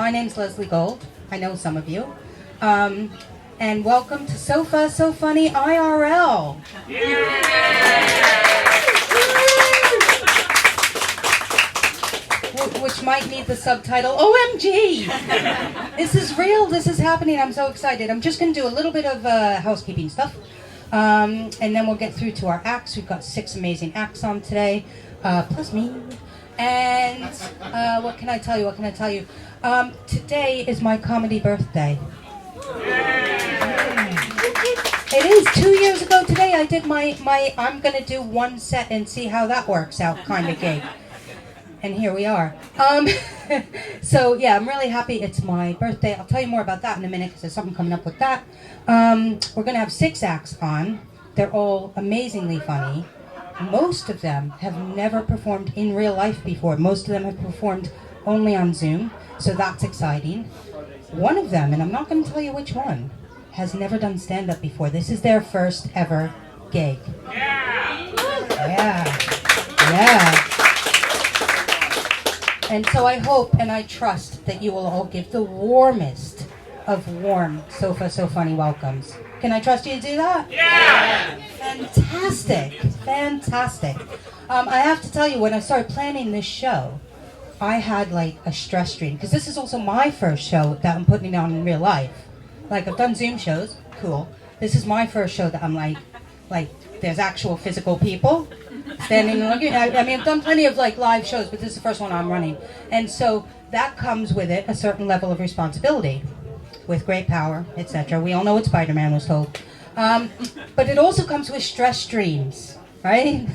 My name's Leslie Gold. I know some of you. And welcome to SoFunny IRL. Which might need the subtitle, OMG! This is real, this is happening, I'm so excited. I'm just going to do a little bit of housekeeping stuff. And then we'll get through to our acts. We've got 6 amazing acts on today, plus me. And what can I tell you? Today is my comedy birthday. It is 2 years ago today. I did my I'm gonna do one set and see how that works out kind of gig. And here we are. So yeah, I'm really happy it's my birthday. I'll tell you more about that in a minute because there's something coming up with that. We're gonna have 6 acts on. They're all amazingly funny. Most of them have never performed in real life before. Most of them have performed only on Zoom, so that's exciting. One of them, and I'm not going to tell you which one, has never done stand-up before. This is their first ever gig. Yeah. And so I hope and I trust that you will all give the warmest of warm SoFunny welcomes. Can I trust you to do that? Yeah! Fantastic. I have to tell you, when I started planning this show, I had like a stress stream, because this is also my first show that I'm putting on in real life. Like, I've done Zoom shows, cool. This is my first show that I'm like there's actual physical people standing and looking. I mean, I've done plenty of like live shows, but this is the first one I'm running. And so that comes with it a certain level of responsibility. With great power, etc. We all know what Spider-Man was told. But it also comes with stress streams, right?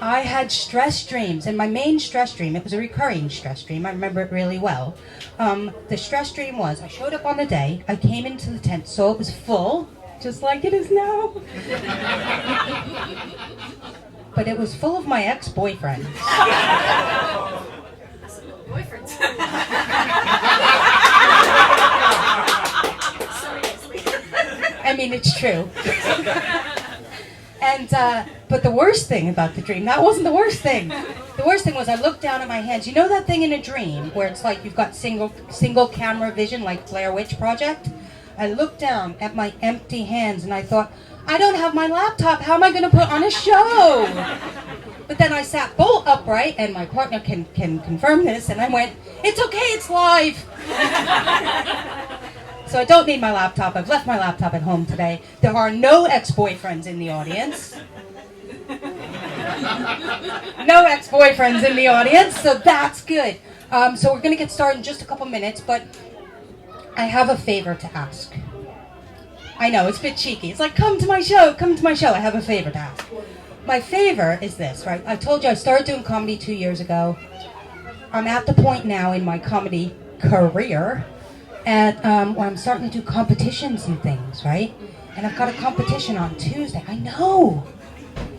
I had stress streams, and my main stress stream, it was a recurring stress stream, I remember it really well. The stress stream was, I showed up on the day, I came into the tent, so it was full, just like it is now. But it was full of my ex-boyfriends. Boyfriends. I mean, it's true. And, but the worst thing about the dream, that wasn't the worst thing. The worst thing was I looked down at my hands. You know that thing in a dream where it's like you've got single camera vision, like Blair Witch Project? I looked down at my empty hands and I thought, I don't have my laptop. How am I going to put on a show? But then I sat bolt upright, and my partner can confirm this, and I went, it's okay, it's live. So I don't need my laptop. I've left my laptop at home today. There are no ex-boyfriends in the audience. No ex-boyfriends in the audience, so that's good. So we're going to get started in just a couple minutes, but I have a favor to ask. I know, it's a bit cheeky. It's like, come to my show. I have a favor to ask. My favor is this, right? I told you I started doing comedy 2 years ago. I'm at the point now in my comedy career and where I'm starting to do competitions and things, right? And I've got a competition on Tuesday. I know!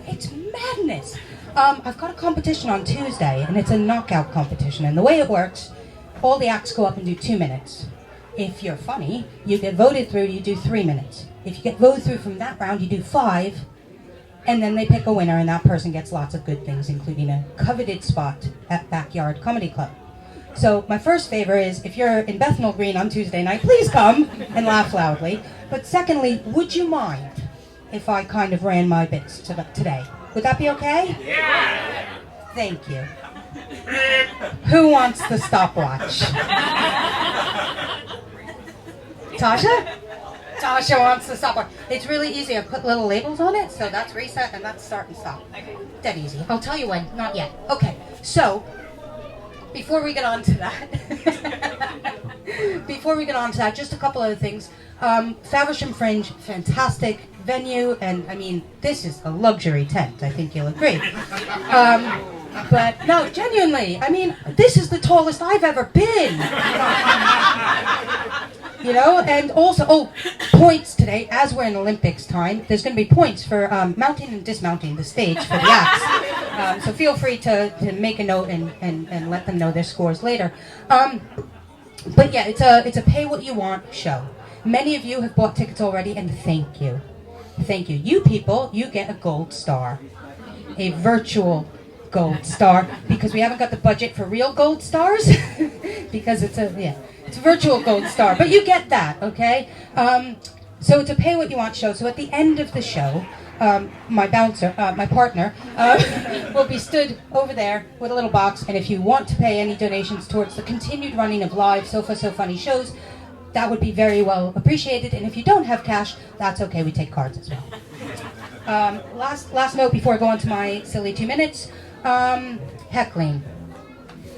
It's madness! I've got a competition on Tuesday, and it's a knockout competition. And the way it works, all the acts go up and do 2 minutes. If you're funny, you get voted through, you do 3 minutes. If you get voted through from that round, you do 5. And then they pick a winner, and that person gets lots of good things, including a coveted spot at Backyard Comedy Club. So my first favor is, if you're in Bethnal Green on Tuesday night, please come and laugh loudly. But secondly, would you mind if I kind of ran my bits today? Would that be okay? Yeah! Thank you. Who wants the stopwatch? Tasha? Tasha wants the stopwatch. It's really easy. I put little labels on it, so that's reset and that's start and stop. Okay. Dead easy. I'll tell you when. Not yet. Okay. So, before we get on to that, just a couple other things. Faversham Fringe, fantastic venue, and I mean, this is a luxury tent. I think you'll agree. But no, genuinely, I mean, this is the tallest I've ever been. You know, and also, points today, as we're in Olympics time, there's going to be points for mounting and dismounting the stage for the acts. So feel free to make a note and let them know their scores later. But yeah, it's a pay what you want show. Many of you have bought tickets already, and thank you. Thank you. You people, you get a gold star. A virtual gold star, because we haven't got the budget for real gold stars, because it's It's a virtual gold star, but you get that, okay? So it's a pay what you want show. So at the end of the show, my bouncer, my partner, will be stood over there with a little box, and if you want to pay any donations towards the continued running of live SoFunny shows, that would be very well appreciated. And if you don't have cash, that's okay. We take cards as well. Last note before I go on to my silly 2 minutes. Heckling.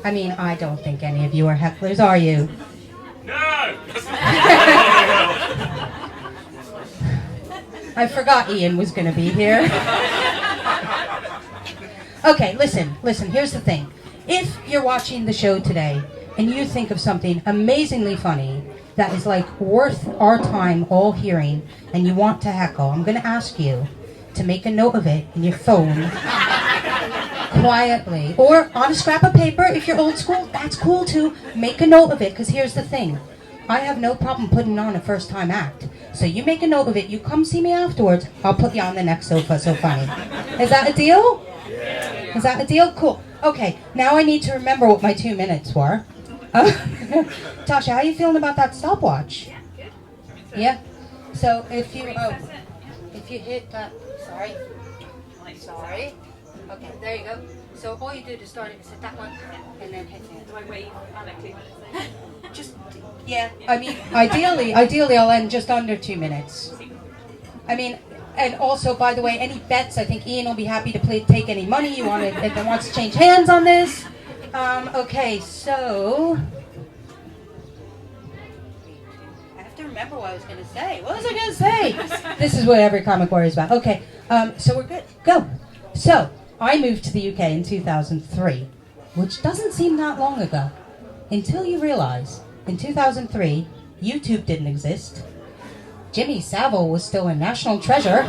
I mean, I don't think any of you are hecklers, are you? No! I forgot Ian was going to be here. Okay, listen, here's the thing. If you're watching the show today and you think of something amazingly funny that is like worth our time all hearing and you want to heckle, I'm going to ask you to make a note of it in your phone quietly, or on a scrap of paper. If you're old school, that's cool too. Make a note of it, because here's the thing. I have no problem putting on a first time act. So you make a note of it, you come see me afterwards, I'll put you on the next SoFunny. Is that a deal? Yeah. Is that a deal? Cool. Okay, now I need to remember what my 2 minutes were. Tasha, how are you feeling about that stopwatch? Yeah, good. Yeah? So if you hit that, sorry. Okay, there you go. So all you do to start it is hit that one, and then hit it. Do I wait? I like 2 minutes. Just, yeah. I mean, ideally I'll end just under 2 minutes. I mean, and also, by the way, any bets, I think Ian will be happy to take any money you want if it wants to change hands on this. Okay, so I have to remember what I was going to say. What was I going to say? This is what every comic warrior is about. Okay, so we're good. Go. So I moved to the UK in 2003, which doesn't seem that long ago, until you realize in 2003 YouTube didn't exist. Jimmy Savile was still a national treasure.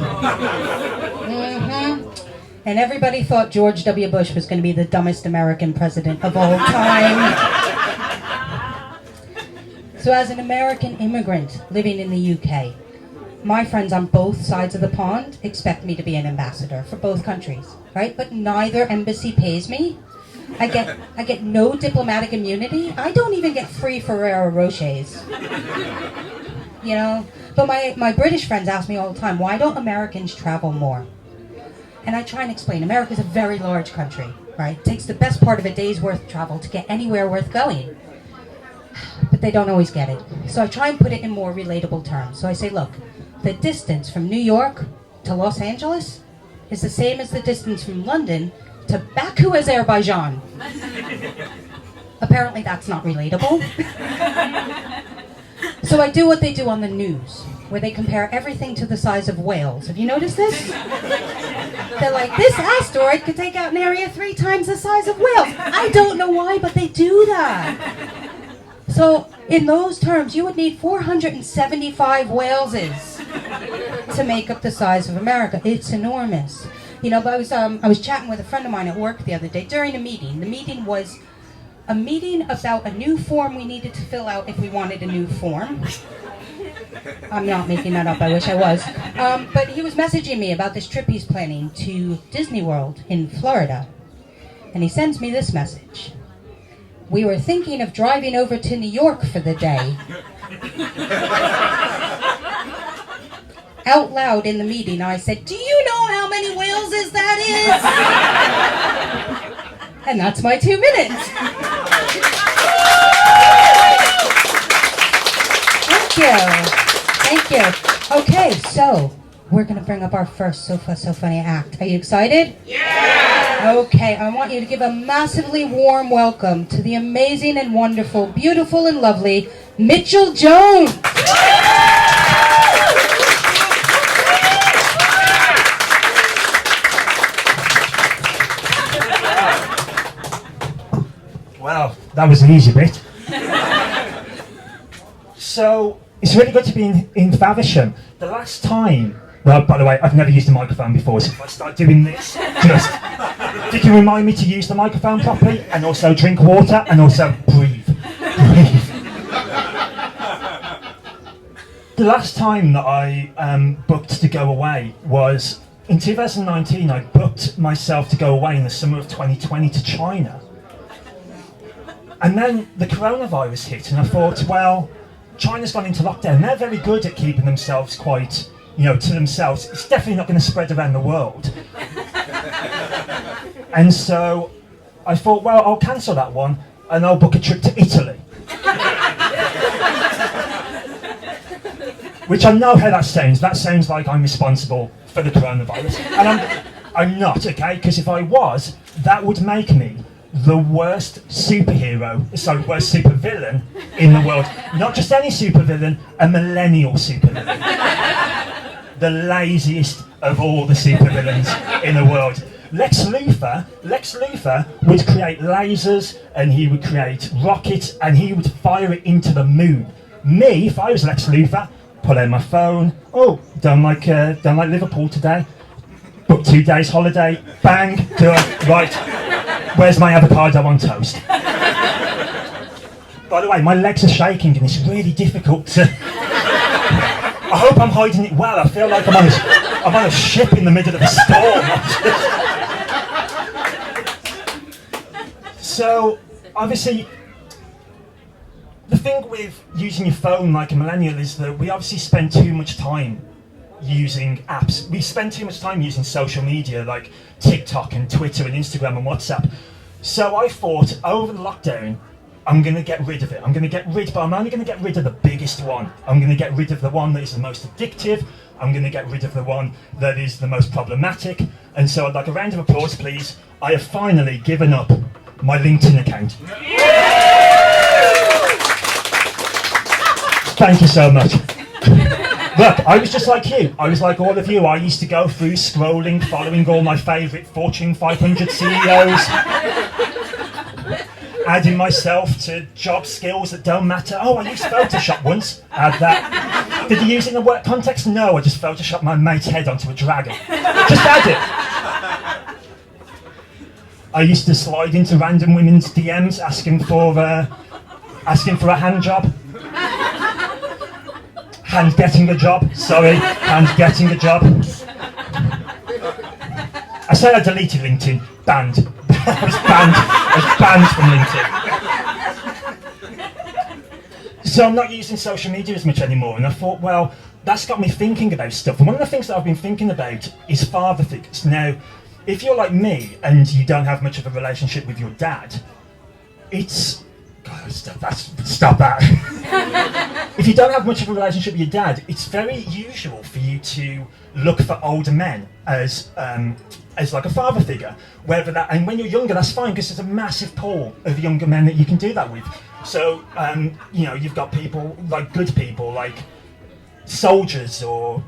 And everybody thought George W. Bush was going to be the dumbest American president of all time. So as an American immigrant living in the UK, my friends on both sides of the pond expect me to be an ambassador for both countries, right? But neither embassy pays me. I get no diplomatic immunity. I don't even get free Ferrero Rochers. You know? But my British friends ask me all the time, why don't Americans travel more? And I try and explain, America's a very large country, right? It takes the best part of a day's worth of travel to get anywhere worth going. But they don't always get it. So I try and put it in more relatable terms. So I say, look, the distance from New York to Los Angeles is the same as the distance from London to Baku, Azerbaijan. Apparently that's not relatable. So I do what they do on the news, where they compare everything to the size of whales. Have you noticed this? They're like, this asteroid could take out an area 3 times the size of whales. I don't know why, but they do that. So in those terms, you would need 475 Waleses to make up the size of America. It's enormous. You know, but I was chatting with a friend of mine at work the other day during a meeting. The meeting was a meeting about a new form we needed to fill out if we wanted a new form. I'm not making that up, I wish I was. But he was messaging me about this trip he's planning to Disney World in Florida. And he sends me this message. We were thinking of driving over to New York for the day. Out loud in the meeting, I said, do you know how many Waleses that is? And that's my 2 minutes. Thank you. Okay, so we're going to bring up our first SoFunny act. Are you excited? Yeah! Okay, I want you to give a massively warm welcome to the amazing and wonderful, beautiful and lovely Mitchell Jones. Well, that was an easy bit. So, it's really good to be in Faversham. The last time, well, by the way, I've never used a microphone before, so if I start doing this, just, if you can remind me to use the microphone properly, and also drink water, and also breathe. The last time that I booked to go away was, in 2019, I booked myself to go away in the summer of 2020 to China. And then the coronavirus hit, and I thought, well, China's gone into lockdown. They're very good at keeping themselves quite, to themselves. It's definitely not going to spread around the world. And so I thought, well, I'll cancel that one, and I'll book a trip to Italy. Which I know how that sounds. That sounds like I'm responsible for the coronavirus. And I'm not, okay? Because if I was, that would make me the worst supervillain in the world. Not just any supervillain, a millennial supervillain. The laziest of all the supervillains in the world. Lex Luthor would create lasers, and he would create rockets, and he would fire it into the moon. Me, if I was Lex Luthor, pull out my phone. Oh, don't like Liverpool today. Book 2 days holiday. Bang, do it. Right. Where's my avocado on toast? By the way, my legs are shaking and it's really difficult to... I hope I'm hiding it well. I feel like I'm on a ship in the middle of a storm. So, obviously, the thing with using your phone like a millennial is that we obviously spend too much time using apps. We spend too much time using social media like TikTok and Twitter and Instagram and WhatsApp. So I thought over the lockdown, I'm going to get rid of it. But I'm only going to get rid of the biggest one. I'm going to get rid of the one that is the most addictive. I'm going to get rid of the one that is the most problematic. And so I'd like a round of applause, please. I have finally given up my LinkedIn account. Thank you so much. Look, I was just like you. I was like all of you. I used to go through scrolling, following all my favourite Fortune 500 CEOs, adding myself to job skills that don't matter. Oh, I used Photoshop once. Add that. Did you use it in a work context? No, I just Photoshopped my mate's head onto a dragon. Just add it. I used to slide into random women's DMs asking for a hand job. Hand getting a job. I said I deleted LinkedIn. Banned. I was banned from LinkedIn. So I'm not using social media as much anymore, and I thought, well, that's got me thinking about stuff. And one of the things that I've been thinking about is father figures. Now, if you're like me and you don't have much of a relationship with your dad, it's... God, stop that. If you don't have much of a relationship with your dad, it's very usual for you to look for older men as like a father figure. And when you're younger, that's fine because there's a massive pool of younger men that you can do that with. So you've got people like good people, like soldiers or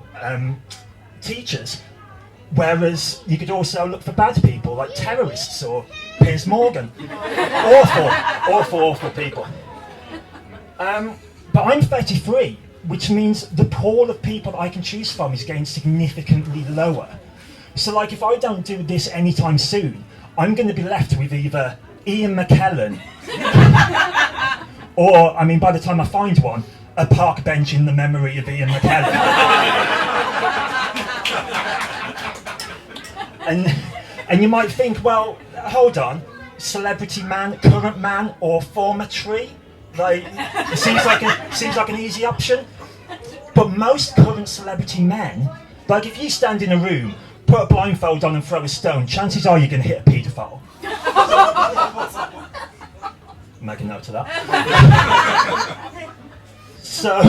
teachers. Whereas you could also look for bad people like terrorists or Piers Morgan. Awful people. But I'm 33, which means the pool of people I can choose from is getting significantly lower. So like if I don't do this anytime soon, I'm going to be left with either Ian McKellen or, by the time I find one, a park bench in the memory of Ian McKellen. And you might think, well, hold on, celebrity man, current man, or former tree? Like, it seems like an easy option. But most current celebrity men, like if you stand in a room, put a blindfold on and throw a stone, chances are you're going to hit a paedophile. Make a note of that. So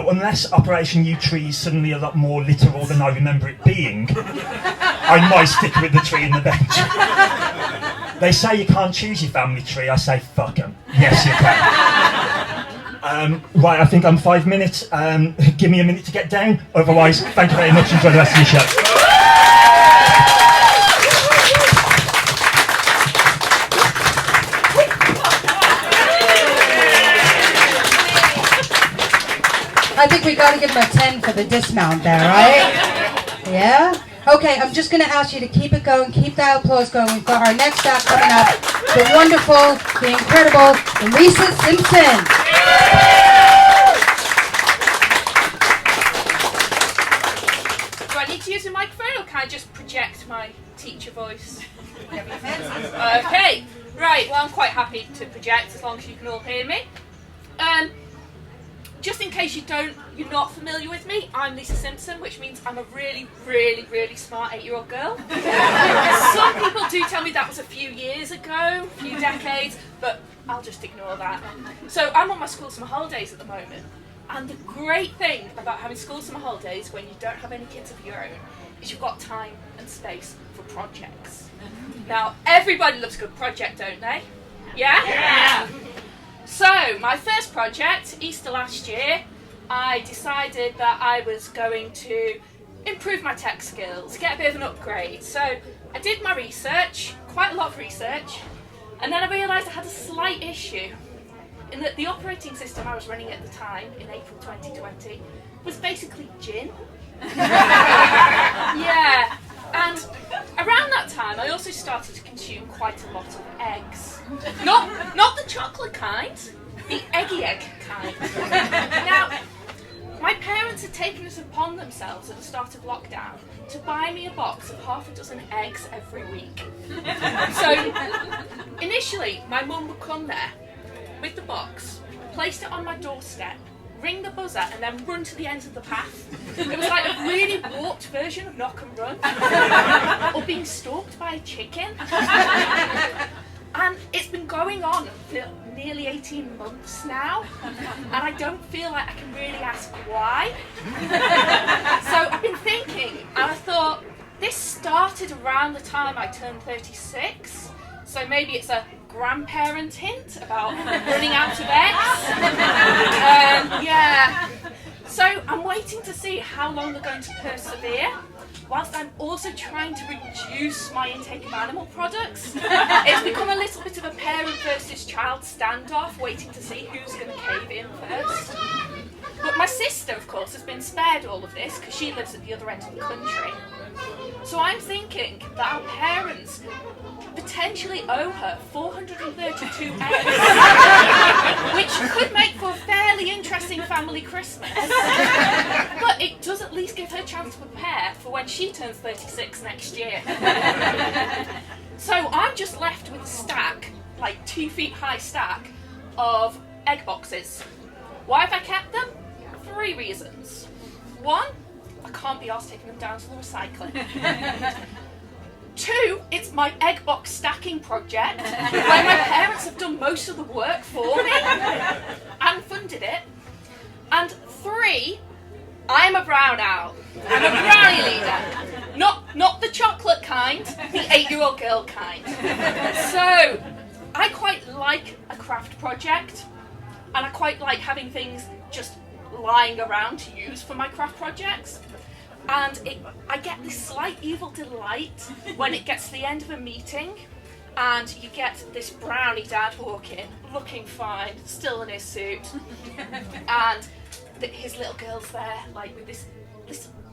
unless Operation U Tree is suddenly a lot more literal than I remember it being, I might stick with the tree and the bench. They say you can't choose your family tree, I say fuck them. Yes, you can. Right, I think I'm 5 minutes. Give me a minute to get down. Otherwise, thank you very much. Enjoy the rest of your show. I think we gotta give him a 10 for the dismount there, right? Yeah? Okay, I'm just gonna ask you to keep it going, keep that applause going. We've got our next act coming up, the wonderful, the incredible Lisa Simpson. Do I need to use a microphone or can I just project my teacher voice? Okay, right, well I'm quite happy to project as long as you can all hear me. Just in case you're not familiar with me, I'm Lisa Simpson, which means I'm a really, really, really smart 8-year-old girl. Some people do tell me that was a few years ago, a few decades, but I'll just ignore that. So I'm on my school summer holidays at the moment, and the great thing about having school summer holidays when you don't have any kids of your own is you've got time and space for projects. Now, everybody loves a good project, don't they? Yeah? Yeah! So, my first project, Easter last year, I decided that I was going to improve my tech skills, get a bit of an upgrade. So, I did my research, quite a lot of research, and then I realised I had a slight issue in that the operating system I was running at the time, in April 2020, was basically gin. Yeah, and around that time I also started to consume quite a lot of eggs. Not the chocolate kind, the eggy egg kind. Now, my parents had taken it upon themselves at the start of lockdown to buy me a box of half a dozen eggs every week. So, initially, my mum would come there with the box, placed it on my doorstep, ring the buzzer and then run to the end of the path. It was like a really warped version of Knock and Run, or being stalked by a chicken. And it's been going on for nearly 18 months now, and I don't feel like I can really ask why. So I've been thinking, and I thought, this started around the time I turned 36, so maybe it's a grandparent hint about running out of eggs. Yeah. So I'm waiting to see how long they're going to persevere, whilst I'm also trying to reduce my intake of animal products. It's become a little bit of a parent versus child standoff, waiting to see who's going to cave in first. But my sister, of course, has been spared all of this because she lives at the other end of the country. So I'm thinking that our parents potentially owe her 432 eggs, which could make for a fairly interesting family Christmas. But it does at least give her a chance to prepare for when she turns 36 next year. So I'm just left with a stack, like 2 feet high stack, of egg boxes. Why have I kept them? 3 reasons. 1, I can't be arsed taking them down to the recycling. 2, it's my egg box stacking project, where my parents have done most of the work for me and funded it. And 3, I'm a brown owl. I'm a brownie leader. Not the chocolate kind, the 8-year-old girl kind. So, I quite like a craft project, and I quite like having things just lying around to use for my craft projects. And I get this slight evil delight when it gets to the end of a meeting and you get this brownie dad walk in, looking fine, still in his suit, and his little girl's there, like with this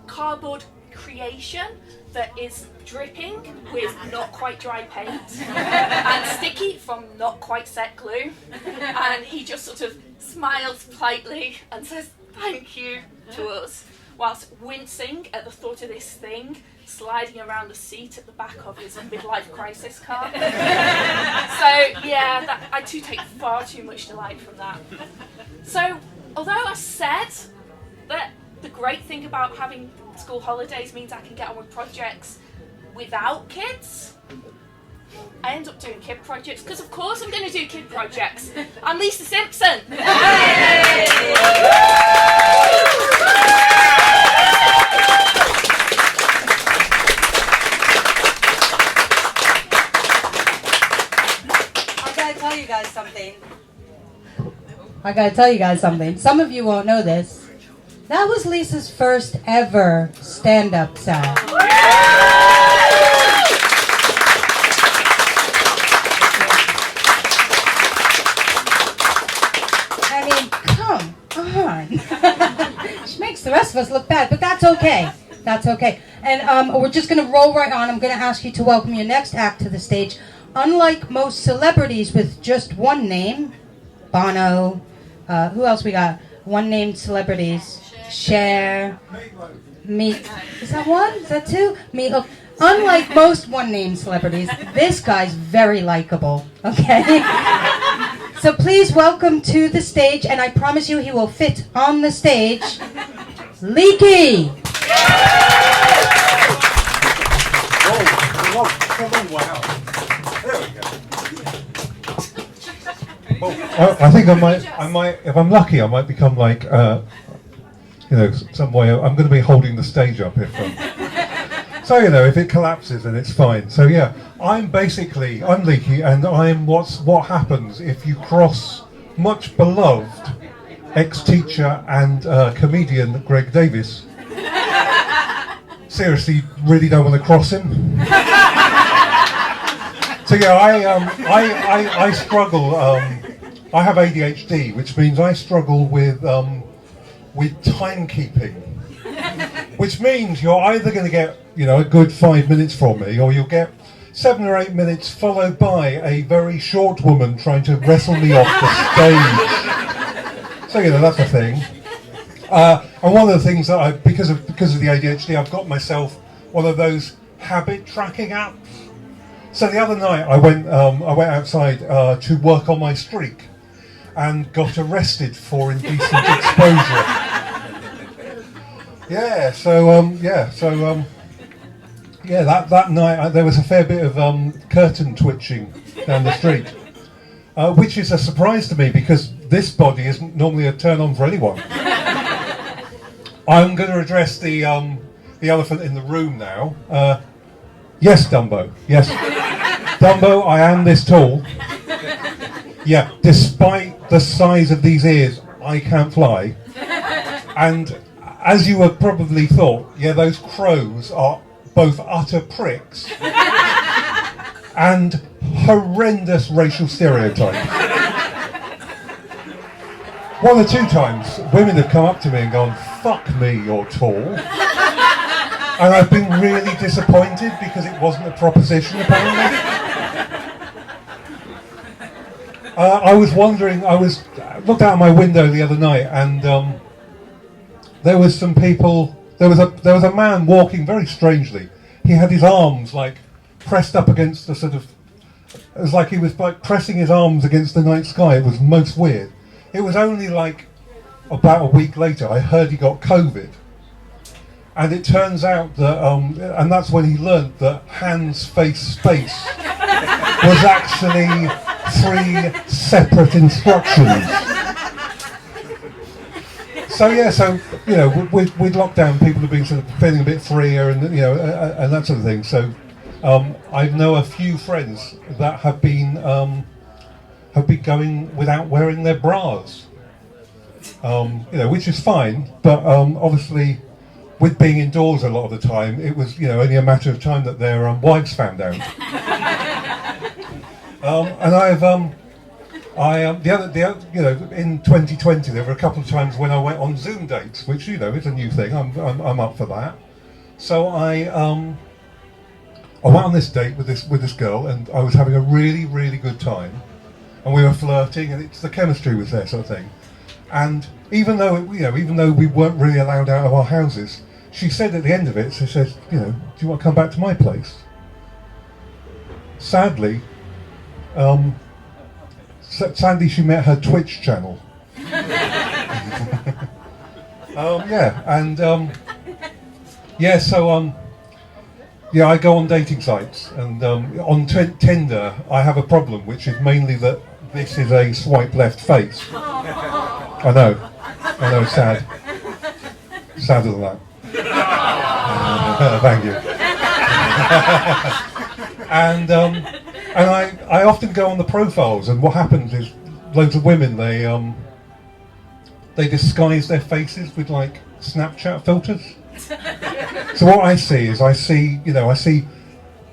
cardboard creation that is dripping with not quite dry paint and sticky from not quite set glue, and he just sort of smiles politely and says thank you to us, whilst wincing at the thought of this thing sliding around the seat at the back of his midlife crisis car. So yeah, I too take far too much delight from that. So although I said that the great thing about having school holidays means I can get on with projects without kids, I end up doing kid projects, because of course I'm going to do kid projects. I'm Lisa Simpson. I gotta tell you guys something. Some of you won't know this. That was Lisa's first ever stand-up set. I mean, come on. She makes the rest of us look bad, but that's okay. That's okay. And we're just gonna roll right on. I'm gonna ask you to welcome your next act to the stage. Unlike most celebrities with just one name, Bono, who else we got? One named celebrities. Cher. Meat. Is that one? Is that 2? Unlike most one-name celebrities, this guy's very likable, okay? So please welcome to the stage, and I promise you he will fit on the stage, Leaky! Wow. There we go. Well, I think I might, if I'm lucky, I might become like, some way. I'm going to be holding the stage up if. So if it collapses, then it's fine. So yeah, I'm Leaky, and I'm what happens if you cross much beloved ex-teacher and comedian Greg Davis. Seriously, really don't want to cross him. So yeah, I struggle. I have ADHD, which means I struggle with timekeeping. Which means you're either going to get a good 5 minutes from me, or you'll get 7 or 8 minutes followed by a very short woman trying to wrestle me off the stage. So that's a thing. And one of the things that because of the ADHD, I've got myself one of those habit tracking apps. So the other night I went outside to work on my streak, and got arrested for indecent exposure. Yeah. That night there was a fair bit of curtain twitching down the street, which is a surprise to me because this body isn't normally a turn on for anyone. I'm going to address the elephant in the room now. Yes, Dumbo. Yes, Dumbo. I am this tall. Yeah, despite the size of these ears, I can't fly. And as you have probably thought, yeah, those crows are both utter pricks and horrendous racial stereotypes. One or two times, women have come up to me and gone, "Fuck me, you're tall." And I've been really disappointed because it wasn't a proposition, apparently. I looked out my window the other night, and there was some people. There was a man walking very strangely. He had his arms like pressed up against the sort of. It was like he was like pressing his arms against the night sky. It was most weird. It was only like about a week later I heard he got COVID, and it turns out that and that's when he learned that hands, face, space was actually 3 separate instructions. So yeah, with lockdown, people have been sort of feeling a bit freer, and and that sort of thing. So I know a few friends that have been going without wearing their bras, which is fine. But obviously, with being indoors a lot of the time, it was only a matter of time that their wives found out. And in 2020 there were a couple of times when I went on Zoom dates, which is a new thing. I'm up for that. So I went on this date with this girl, and I was having a really, really good time, and we were flirting, and the chemistry was there, sort of thing. And even though we weren't really allowed out of our houses, she said at the end of it, she says, "Do you want to come back to my place?" Sadly, she met her Twitch channel. I go on dating sites, and on Tinder I have a problem, which is mainly that this is a swipe left face. I know, it's sad. Sadder than that. Thank you. And I often go on the profiles, and what happens is loads of women, they disguise their faces with like Snapchat filters. So what I see is I see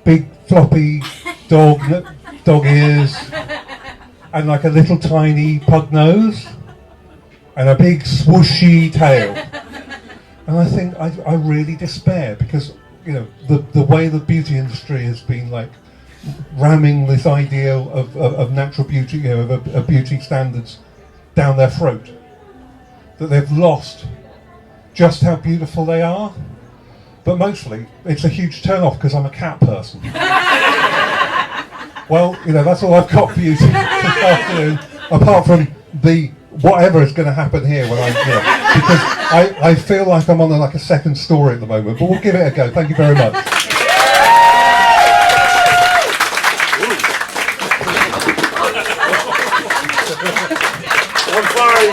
big floppy dog ears, and like a little tiny pug nose, and a big swooshy tail. And I think I really despair, because the way the beauty industry has been like ramming this ideal of natural beauty, of beauty standards down their throat, that they've lost just how beautiful they are. but mostly it's a huge turn-off because I'm a cat person. Well, you know, that's all I've got for you this afternoon, apart from the whatever is going to happen here when I'm here, because I feel like I'm on like a second story at the moment, but we'll give it a go. Thank you very much. I'm fine.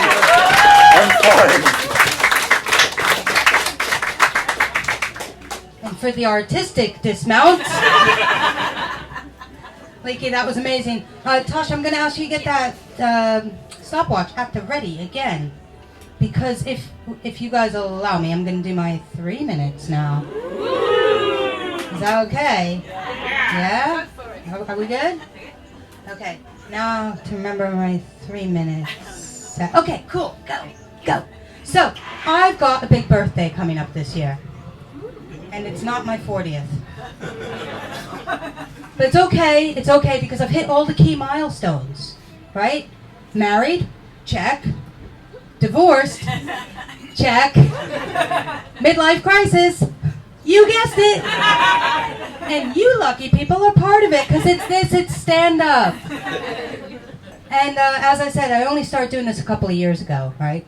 And for the artistic dismount, Lakey, that was amazing. Tosh, I'm going to ask you to get that stopwatch at the ready again, because if you guys will allow me, I'm going to do my 3 minutes now. Is that okay? Yeah? Are we good? Okay. Now to remember my 3 minutes. Okay, cool. Go. So, I've got a big birthday coming up this year. And it's not my 40th. But it's okay because I've hit all the key milestones, right? Married, check. Divorced, check. Midlife crisis, you guessed it. And you lucky people are part of it because it's stand-up. And as I said, I only started doing this a couple of years ago, right?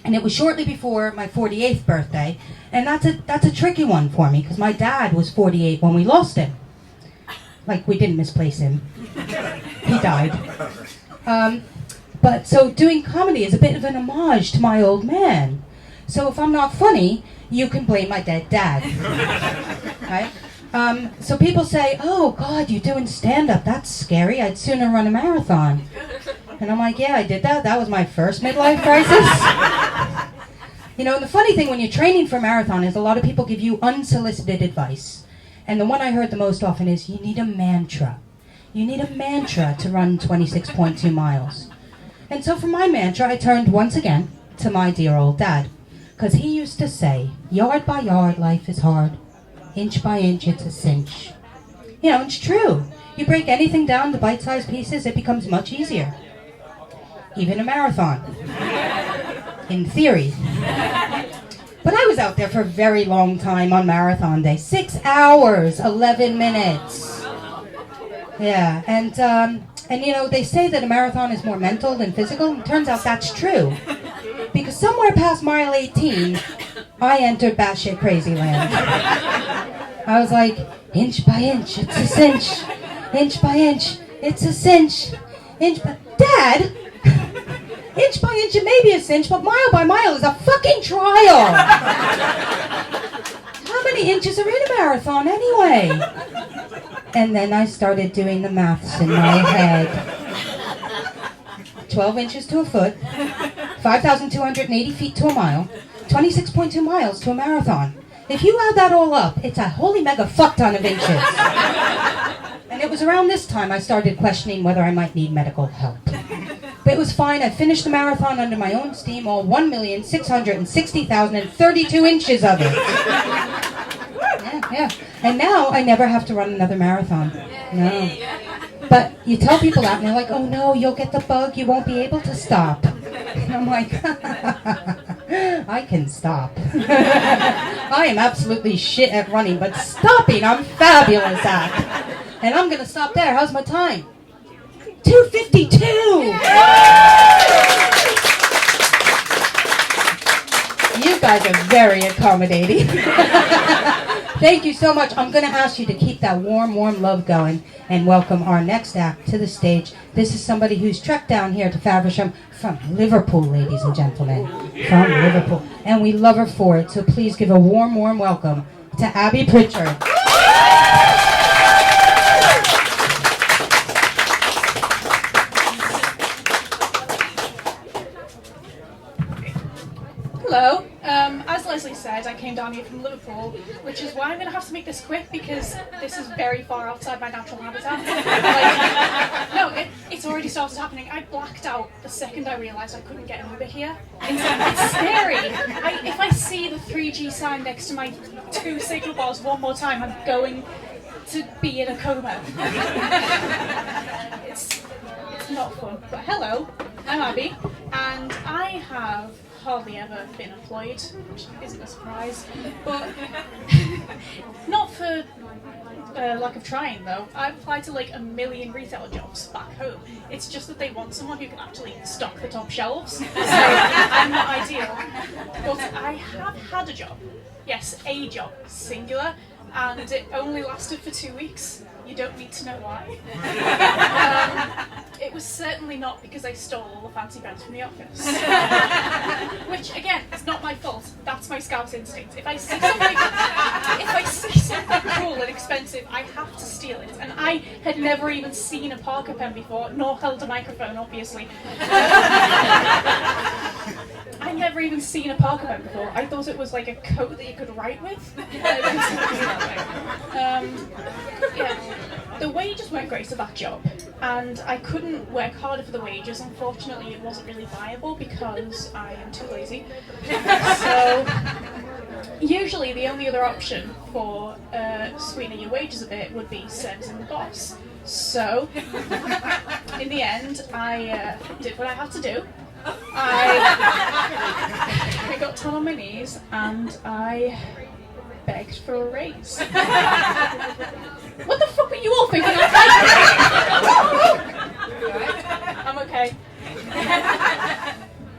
And it was shortly before my 48th birthday, and that's a tricky one for me because my dad was 48 when we lost him. Like, we didn't misplace him. He died. But so doing comedy is a bit of an homage to my old man. So if I'm not funny, you can blame my dead dad. Right? So people say, "Oh God, you're doing stand-up. That's scary. I'd sooner run a marathon." And I'm like, "Yeah, I did that. That was my first midlife crisis." You know, the funny thing when you're training for a marathon is a lot of people give you unsolicited advice. And the one I heard the most often is, you need a mantra. You need a mantra to run 26.2 miles. And so for my mantra, I turned once again to my dear old dad. Because he used to say, yard by yard, life is hard. Inch by inch, it's a cinch. You know, it's true. You break anything down to bite-sized pieces, it becomes much easier. Even a marathon. In theory. But I was out there for a very long time on marathon day. 6 hours, 11 minutes. Yeah, and you know, they say that a marathon is more mental than physical. It turns out that's true. Because somewhere past mile 18, I entered batshit crazy land. I was like, inch by inch, it's a cinch. Inch by inch, it's a cinch. Dad? Inch by inch, it may be a cinch, but mile by mile is a fucking trial. How many inches are in a marathon anyway? And then I started doing the maths in my head. 12 inches to a foot, 5,280 feet to a mile, 26.2 miles to a marathon. If you add that all up, it's a holy mega fuck ton of inches. And it was around this time I started questioning whether I might need medical help. But it was fine. I finished the marathon under my own steam, all 1,660,032 inches of it. Yeah. And now I never have to run another marathon. No. But you tell people that and they're like, "Oh no, you'll get the bug, you won't be able to stop." And I'm like, I can stop. I am absolutely shit at running, but stopping I'm fabulous at. And I'm going to stop there. How's my time? 2:52! You guys are very accommodating. Thank you so much. I'm going to ask you to keep that warm love going and welcome our next act to the stage. This is somebody who's trekked down here to Faversham from Liverpool, ladies and gentlemen. From Liverpool. And we love her for it. So please give a warm welcome to ABBIE PRITCHARD. Hello. As Leslie said, I came down here from Liverpool, which is why I'm going to have to make this quick because this is very far outside my natural habitat. It's already started happening. I blacked out the second I realised I couldn't get an Uber here. It's scary. If I see the 3G sign next to my 2 signal bars one more time, I'm going to be in a coma. It's not fun. But hello, I'm Abby, and I have hardly ever been employed, which isn't a surprise. But not for lack of trying though. I've applied to like 1 million retail jobs back home. It's just that they want someone who can actually stock the top shelves. So I'm not ideal. But I have had a job. Yes, a job, singular, and it only lasted for 2 weeks. You don't need to know why. It was certainly not because I stole all the fancy breads from the office. Which, again, is not my fault. That's my scout instinct. If I see something cool and expensive, I have to steal it. And I had never even seen a Parker pen before, nor held a microphone, obviously. I'd never even seen a Parker pen before. I thought it was like a coat that you could write with. Yeah. The wages weren't great for that job, and I couldn't work harder for the wages. Unfortunately, it wasn't really viable because I am too lazy. So, usually the only other option for sweetening your wages a bit would be servicing the boss. So, in the end, I did what I had to do. I got down on my knees and I begged for a raise. What the fuck were you all thinking? I'm okay.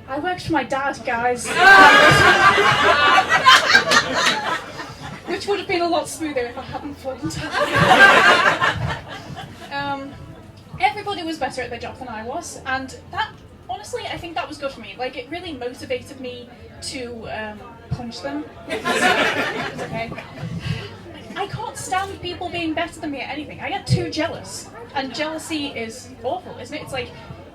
I worked for my dad, guys. Which would have been a lot smoother if I hadn't fallen down. Everybody was better at their job than I was, and that, honestly, I think that was good for me. Like, it really motivated me to punch them. It was okay. I can't stand people being better than me at anything. I get too jealous. And jealousy is awful, isn't it? It's like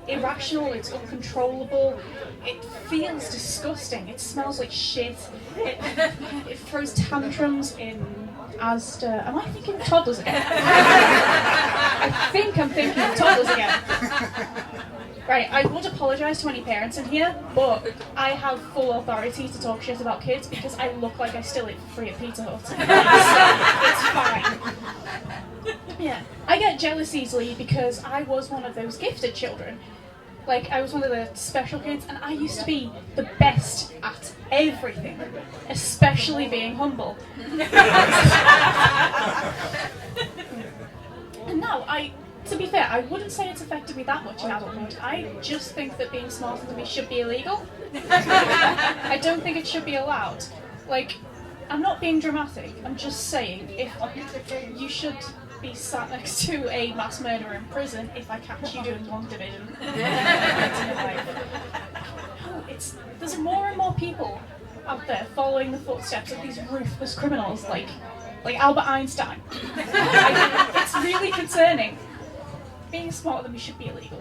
irrational, it's uncontrollable, it feels disgusting, it smells like shit, it throws tantrums in Asda. Am I thinking of toddlers again? I think I'm thinking of toddlers again. Right, I would apologise to any parents in here, but I have full authority to talk shit about kids because I look like I still eat for free at Pizza Hut. It's fine. Yeah, I get jealous easily because I was one of those gifted children. Like, I was one of the special kids, and I used to be the best at everything, especially being humble. And now, to be fair, I wouldn't say it's affected me that much in adulthood. I just think that being smarter than me should be illegal. I don't think it should be allowed. Like, I'm not being dramatic, I'm just saying, if you should be sat next to a mass murderer in prison if I catch you doing long division. No, there's more and more people out there following the footsteps of these ruthless criminals like Albert Einstein. It's really concerning. Being smarter than me should be illegal.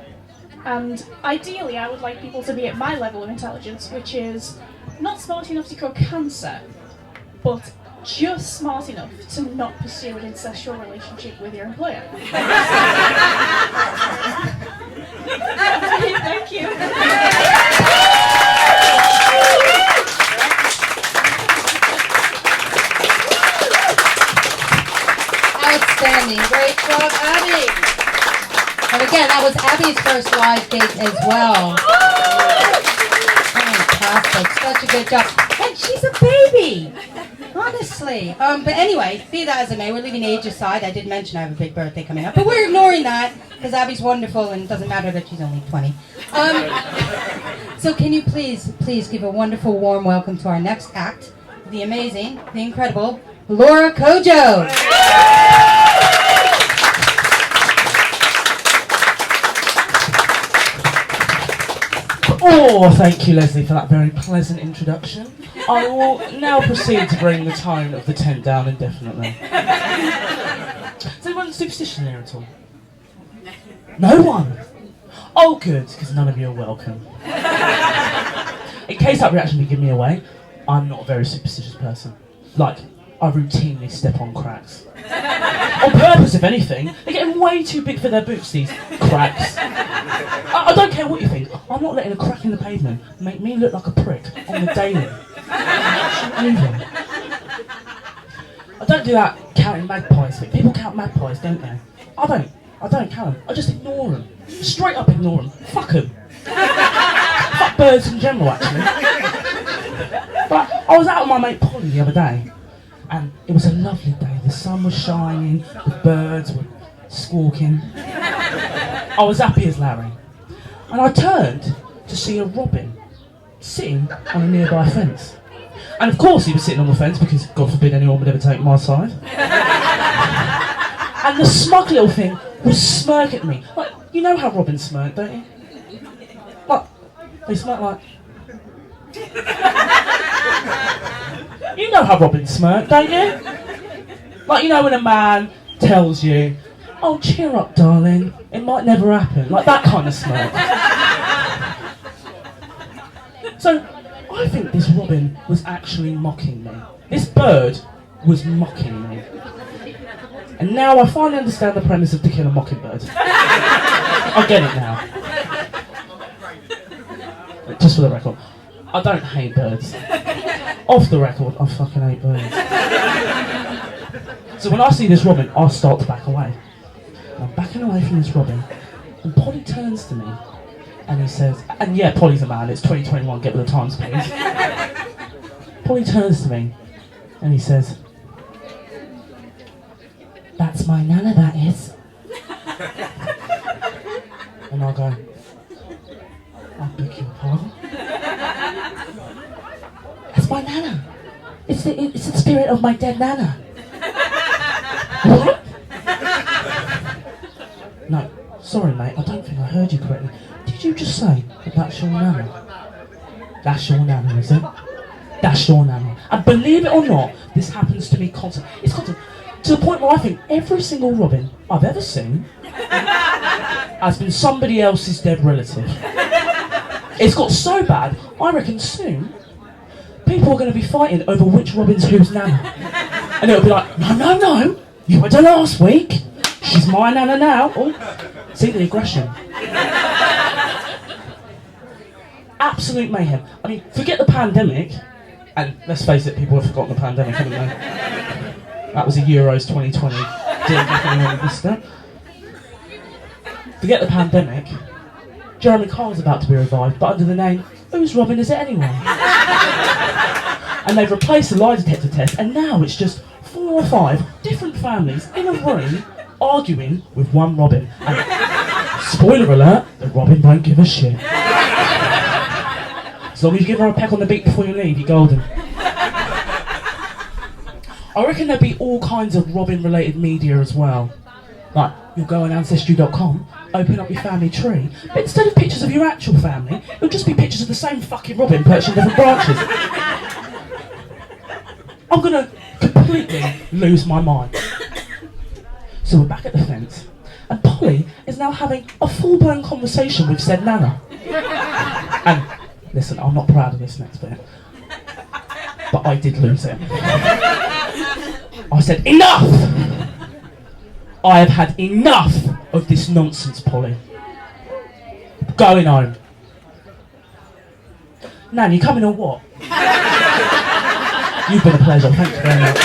And ideally I would like people to be at my level of intelligence, which is not smart enough to cure cancer, but just smart enough to not pursue an incestual relationship with your employer. Thank you. Outstanding. Great job, Abby. And again, that was Abby's first live gig as well. Fantastic. Such a good job. And she's a baby. Honestly. But anyway, be that as it may, we're leaving age aside. I did mention I have a big birthday coming up, but we're ignoring that because Abby's wonderful and it doesn't matter that she's only 20. So can you please give a wonderful, warm welcome to our next act, the amazing, the incredible Laura KOJO. Oh, thank you, Leslie, for that very pleasant introduction. I will now proceed to bring the tone of the tent down indefinitely. Is anyone superstition here at all? No one? Oh, good, because none of you are welcome. In case that reaction would give me away, I'm not a very superstitious person. Like, I routinely step on cracks. On purpose, if anything. They're getting way too big for their boots, these cracks. I don't care what you think. I'm not letting a crack in the pavement make me look like a prick on the daily. Moving. I don't do that counting magpies thing. People count magpies, don't they? I don't count them. I just ignore them. Straight up ignore them. Fuck them. Fuck birds in general, actually. I was out with my mate Polly the other day, and it was a lovely day. The sun was shining, the birds were squawking. I was happy as Larry. And I turned to see a robin sitting on a nearby fence. And of course he was sitting on the fence because God forbid anyone would ever take my side. And the smug little thing was smirking at me. Like, you know how robins smirk, don't you? Like, they smirk like... You know how robins smirk, don't you? Like, you know when a man tells you, oh, cheer up, darling, it might never happen. Like that kind of smirk. So, I think this robin was actually mocking me. This bird was mocking me. And now I finally understand the premise of To Kill a Mockingbird. I get it now. Just for the record, I don't hate birds. Off the record, I fucking hate birds. So when I see this robin, I start to back away. And I'm backing away from this robin, and Polly turns to me, and he says, and yeah, Polly's a man, it's 2021, get with the times, please. Polly turns to me, and he says, that's my nana, that is. And I go, I beg your pardon? That's my nana. It's the spirit of my dead nana. What? No, sorry mate, I don't think I heard you correctly. Did you just say that that's your nana? That's your nana, is it? That's your nana. And believe it or not, this happens to me constantly. It's constant. To the point where I think every single robin I've ever seen has been somebody else's dead relative. It's got so bad, I reckon soon people are going to be fighting over which robin's whose nana. And it'll be like, no, you were there last week. She's my nana now. Oh, see the aggression. Absolute mayhem. I mean, forget the pandemic, and let's face it, people have forgotten the pandemic, haven't they? That was a Euros 2020. Forget the pandemic. Jeremy Carl's about to be revived, but under the name, whose robin is it anyway? And they've replaced the lie detector test, and now it's just 4 or 5 different families in a room arguing with one robin. And spoiler alert, the robin won't give a shit. As long as you give her a peck on the beak before you leave, you're golden. I reckon there'd be all kinds of robin-related media as well. Like, you'll go on Ancestry.com, open up your family tree, but instead of pictures of your actual family, it'll just be pictures of the same fucking robin perched in different branches. I'm gonna completely lose my mind. So we're back at the fence, and Polly is now having a full-blown conversation with said nana. And listen, I'm not proud of this next bit, but I did lose it. I said, enough! I have had enough of this nonsense, Polly. Going home. Nan, you coming or what? You've been a pleasure, thank you very much.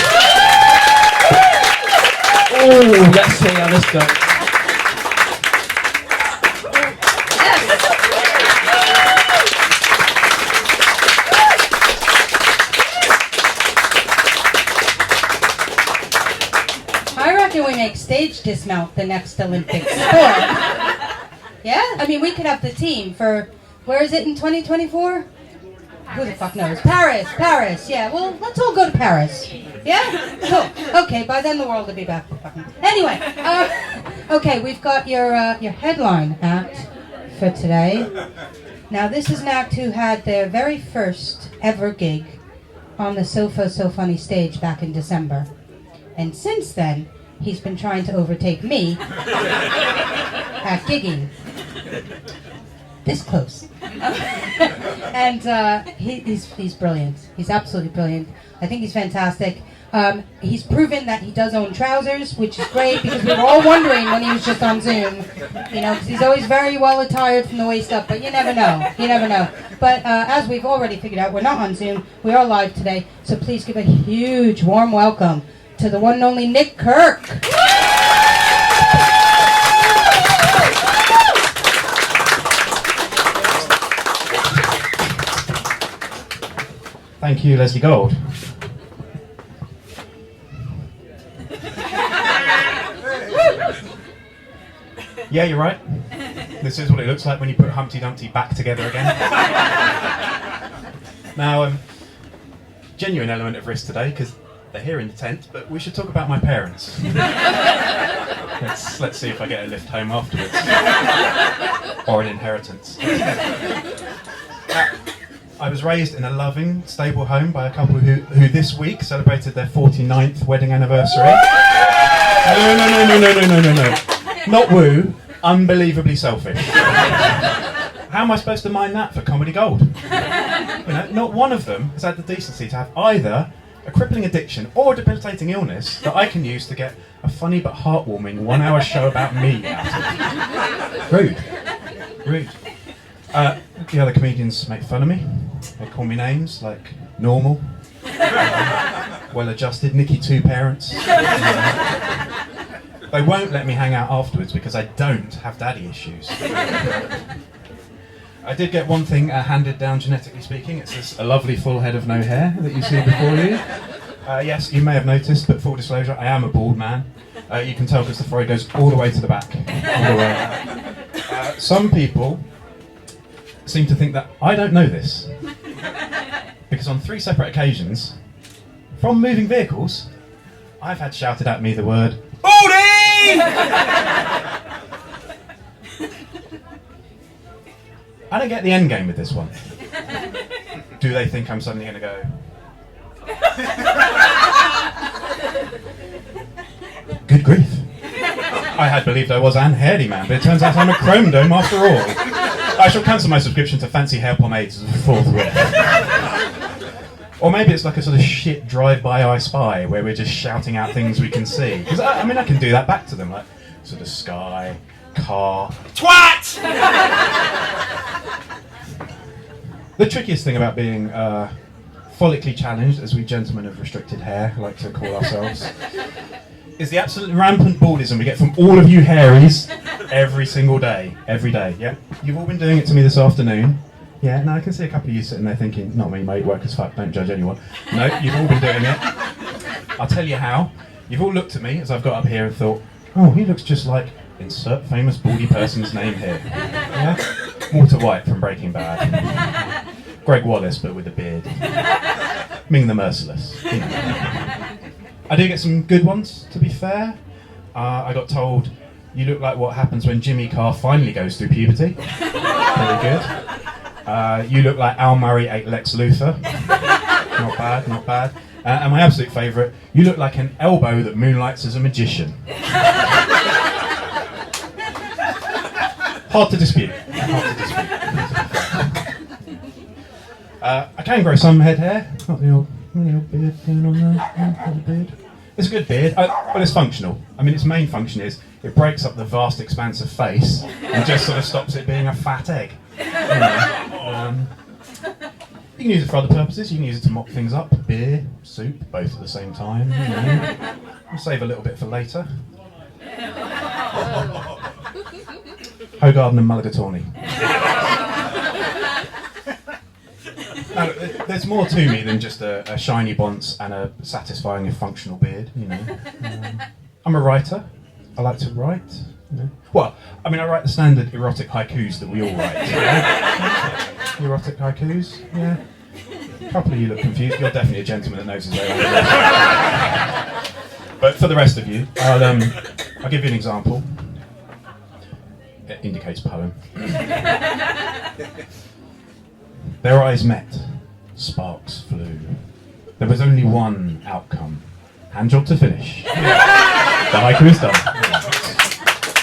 Oh, let's see how this goes. We make stage dismount the next Olympic sport. Yeah? I mean, we could have the team for, where is it in 2024? Who the fuck knows? Paris, yeah. Well, let's all go to Paris. Yeah? Cool. Okay, by then the world will be back. Anyway, okay, we've got your headline act for today. Now, this is an act who had their very first ever gig on the SoFunny stage back in December. And since then, he's been trying to overtake me at gigging. This close. And he's brilliant. He's absolutely brilliant. I think he's fantastic. He's proven that he does own trousers, which is great because we were all wondering when he was just on Zoom. You know, because he's always very well attired from the waist up, but you never know. You never know. But as we've already figured out, we're not on Zoom. We are live today. So please give a huge warm welcome to the one and only Nick Kirk. Thank you, Leslie Gold. Yeah, you're right. This is what it looks like when you put Humpty Dumpty back together again. Now, genuine element of risk today, because they're here in the tent, but we should talk about my parents. Let's see if I get a lift home afterwards. Or an inheritance. I was raised in a loving, stable home by a couple who this week celebrated their 49th wedding anniversary. No. Not woo, unbelievably selfish. How am I supposed to mine that for comedy gold? You know, not one of them has had the decency to have either a crippling addiction or a debilitating illness that I can use to get a funny but heartwarming 1 hour show about me out of. Rude. The other comedians make fun of me. They call me names like normal, well-adjusted, Nicky Two Parents. They won't let me hang out afterwards because I don't have daddy issues. I did get one thing handed down, genetically speaking. It's this a lovely full head of no hair that you see before you. Yes, you may have noticed, but full disclosure, I am a bald man. You can tell because the forehead goes all the way to the back. All the way. Some people seem to think that I don't know this. Because on 3 separate occasions, from moving vehicles, I've had shouted at me the word, "Baldy!" I don't get the end game with this one. Do they think I'm suddenly going to go, good grief. I had believed I was an hairy man, but it turns out I'm a chrome dome after all. I shall cancel my subscription to fancy hair pomades forthwith. Or maybe it's like a sort of shit drive-by I Spy, where we're just shouting out things we can see. Because I can do that back to them, like sort of sky, car, twat! The trickiest thing about being follically challenged, as we gentlemen of restricted hair like to call ourselves, is the absolute rampant baldism we get from all of you hairies every single day. Every day, yeah? You've all been doing it to me this afternoon. Yeah, no, I can see a couple of you sitting there thinking, not me, mate, work as fuck, don't judge anyone. No, you've all been doing it. I'll tell you how. You've all looked at me as I've got up here and thought, oh, he looks just like insert famous baldy person's name here. Yeah? Walter White from Breaking Bad. Greg Wallace, but with a beard. Ming the Merciless. You know. I do get some good ones, to be fair. I got told, you look like what happens when Jimmy Carr finally goes through puberty. Very good. You look like Al Murray ate Lex Luthor. Not bad, not bad. And my absolute favourite, you look like an elbow that moonlights as a magician. Hard to dispute. I can grow some head hair. Not the old beard going on there. Beard. It's a good beard, but it's functional. I mean, its main function is it breaks up the vast expanse of face and just sort of stops it being a fat egg. You know, you can use it for other purposes. You can use it to mop things up, beer, soup, both at the same time. You know. We'll save a little bit for later. Hogarden and Mulligatawny. Now, there's more to me than just a shiny bonce and a satisfying and functional beard, you know. I'm a writer. I like to write. You know. Well, I mean, I write the standard erotic haikus that we all write. Yeah? Erotic haikus, yeah. A couple of you look confused. You're definitely a gentleman that knows his way around. But for the rest of you, I'll give you an example. It indicates poem. Their eyes met, sparks flew. There was only one outcome. Hand job to finish. The haiku is done.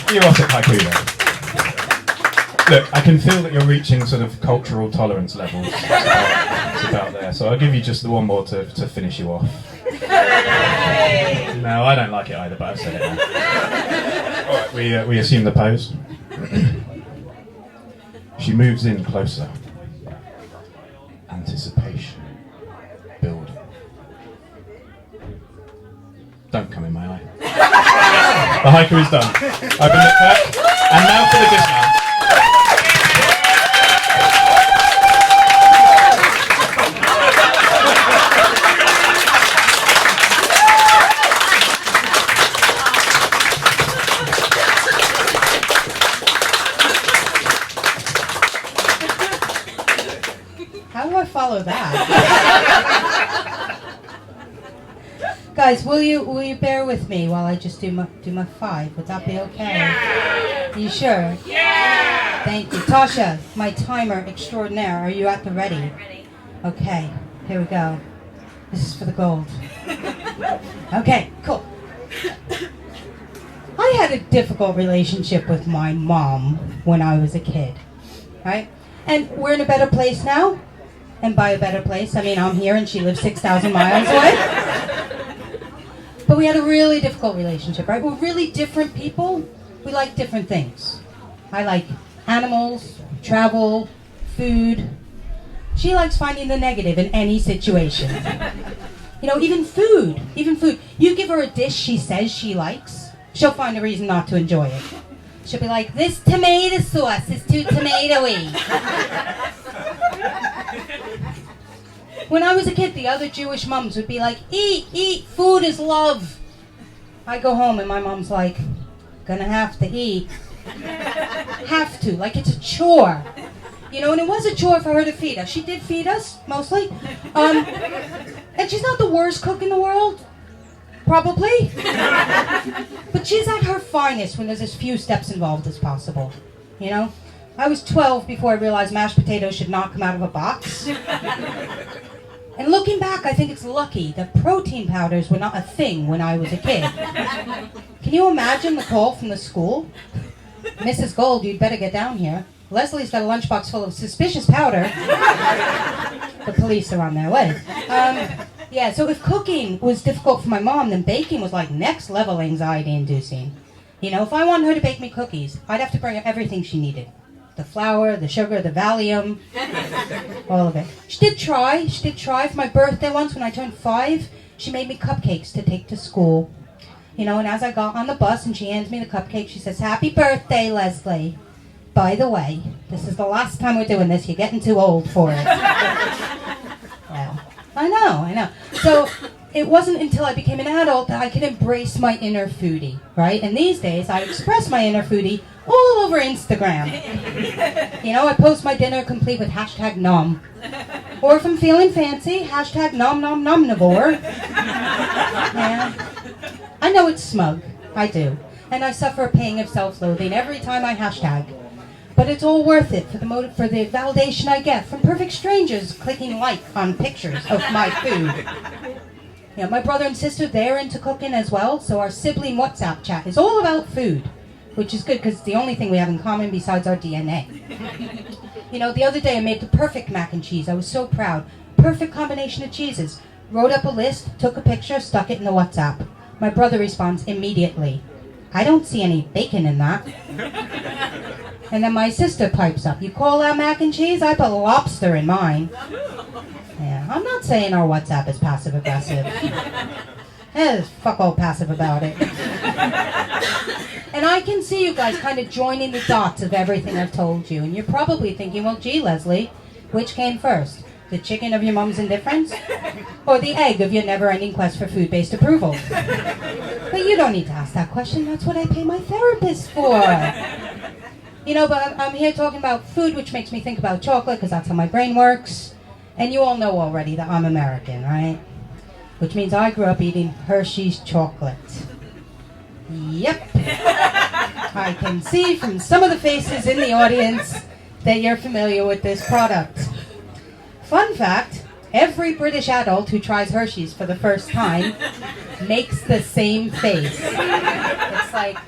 The erotic haiku though. Look, I can feel that you're reaching sort of cultural tolerance levels. It's about there. So I'll give you just the one more to finish you off. No, I don't like it either, but I've said it now. Alright, we assume the pose. She moves in closer. Anticipation building. Don't come in my eye. The haiku is done. I've been looked at. And now for the dismount. How do I follow that? Guys, will you bear with me while I just do my 5? Would that be okay? Yeah. You sure? Yeah. Thank you. Tasha, my timer extraordinaire. Are you at the ready? Ready. Okay, here we go. This is for the gold. Okay, cool. I had a difficult relationship with my mom when I was a kid, right? And we're in a better place now. And by a better place, I mean I'm here and she lives 6,000 miles away. But we had a really difficult relationship, right? We're really different people. We like different things. I like animals, travel, food. She likes finding the negative in any situation. You know, even food. You give her a dish she says she likes, she'll find a reason not to enjoy it. She'll be like, this tomato sauce is too tomatoey. When I was a kid, the other Jewish mums would be like, eat, food is love. I go home and my mom's like, gonna have to eat. Have to, like it's a chore. You know, and it was a chore for her to feed us. She did feed us, mostly. And she's not the worst cook in the world. Probably. But she's at her finest when there's as few steps involved as possible. You know? I was 12 before I realized mashed potatoes should not come out of a box. And looking back, I think it's lucky that protein powders were not a thing when I was a kid. Can you imagine the call from the school? Mrs. Gold, you'd better get down here. Leslie's got a lunchbox full of suspicious powder. The police are on their way. Yeah, so if cooking was difficult for my mom, then baking was like next level anxiety inducing. You know, if I wanted her to bake me cookies, I'd have to bring her everything she needed. The flour, the sugar, the Valium, all of it. She did try for my birthday once when I turned 5. She made me cupcakes to take to school. You know, and as I got on the bus and she hands me the cupcake, she says, "Happy birthday, Leslie. By the way, this is the last time we're doing this. You're getting too old for it." Well, I know. So it wasn't until I became an adult that I could embrace my inner foodie, right? And these days I express my inner foodie all over Instagram. You know, I post my dinner complete with #nom. Or if I'm feeling fancy, #nom-nom-nomnivore. Yeah. I know it's smug. I do. And I suffer a pang of self-loathing every time I hashtag. But it's all worth it for the validation I get from perfect strangers clicking like on pictures of my food. You know, my brother and sister, they're into cooking as well, so our sibling WhatsApp chat is all about food, which is good because it's the only thing we have in common besides our DNA. You know, the other day I made the perfect mac and cheese. I was so proud. Perfect combination of cheeses. Wrote up a list, took a picture, stuck it in the WhatsApp. My brother responds immediately, "I don't see any bacon in that." And then my sister pipes up, "You call that mac and cheese? I put lobster in mine." Yeah, I'm not saying our WhatsApp is passive-aggressive. There's fuck all passive about it. And I can see you guys kind of joining the dots of everything I've told you. And you're probably thinking, well, gee, Leslie, which came first? The chicken of your mom's indifference? Or the egg of your never-ending quest for food-based approval? But you don't need to ask that question. That's what I pay my therapist for. You know, but I'm here talking about food, which makes me think about chocolate, because that's how my brain works. And you all know already that I'm American, right? Which means I grew up eating Hershey's chocolate. Yep. I can see from some of the faces in the audience that you're familiar with this product. Fun fact, every British adult who tries Hershey's for the first time makes the same face. It's like...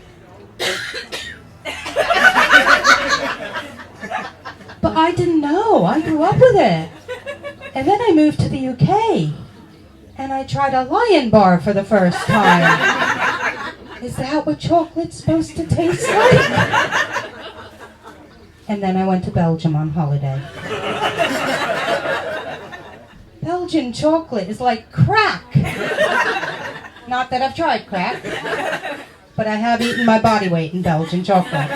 But I didn't know. I grew up with it. And then I moved to the UK. And I tried a Lion Bar for the first time. Is that what chocolate's supposed to taste like? And then I went to Belgium on holiday. Belgian chocolate is like crack. Not that I've tried crack, but I have eaten my body weight in Belgian chocolate.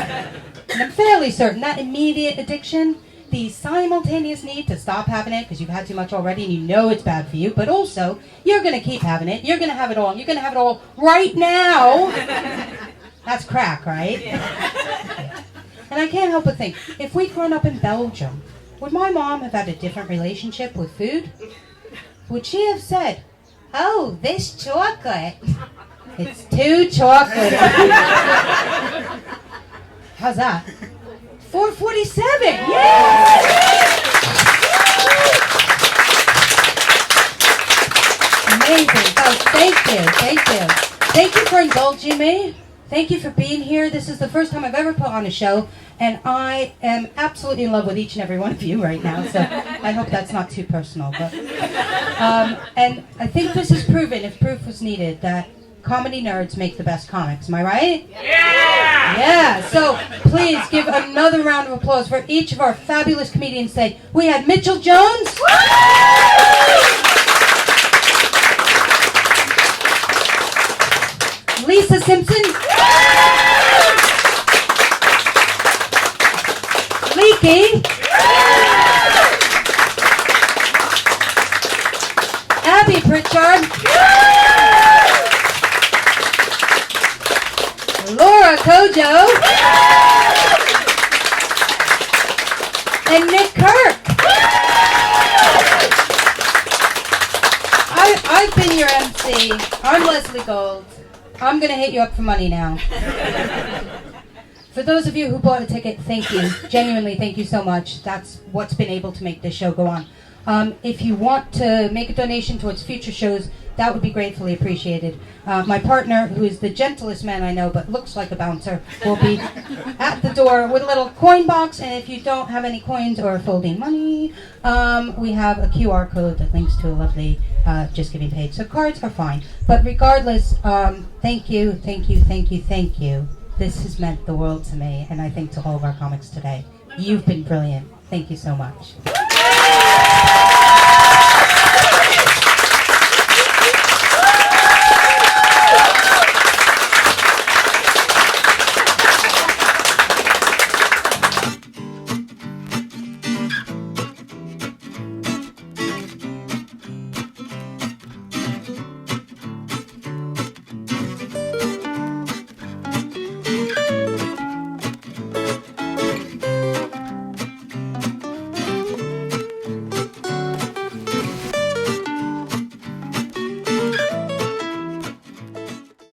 And I'm fairly certain that immediate addiction, the simultaneous need to stop having it because you've had too much already and you know it's bad for you, but also you're going to keep having it, you're going to have it all, and you're going to have it all right now. That's crack, right? And I can't help but think, if we'd grown up in Belgium, would my mom have had a different relationship with food? Would she have said, "Oh, this chocolate, it's too chocolate"? How's that? 447. Yay! Amazing. Oh, thank you. Thank you for indulging me. Thank you for being here. This is the first time I've ever put on a show, and I am absolutely in love with each and every one of you right now, so I hope that's not too personal. But and I think this is proven, if proof was needed, that comedy nerds make the best comics. Am I right? Yeah! Yeah, so please give another round of applause for each of our fabulous comedians today. We had Mitchell Jones. Lisa Simpson. Leaky. Abbie Pritchard. Laura KOJO. And Nick Kirk. I've been your MC. I'm Leslie Gold. I'm going to hit you up for money now. For those of you who bought a ticket, thank you. Genuinely, thank you so much. That's what's been able to make this show go on. If you want to make a donation towards future shows, that would be gratefully appreciated. My partner, who is the gentlest man I know but looks like a bouncer, will be at the door with a little coin box, and if you don't have any coins or folding money, we have a QR code that links to a lovely Just Giving page. So cards are fine. But regardless, thank you. This has meant the world to me, and I think to all of our comics today. You've been brilliant. Thank you so much.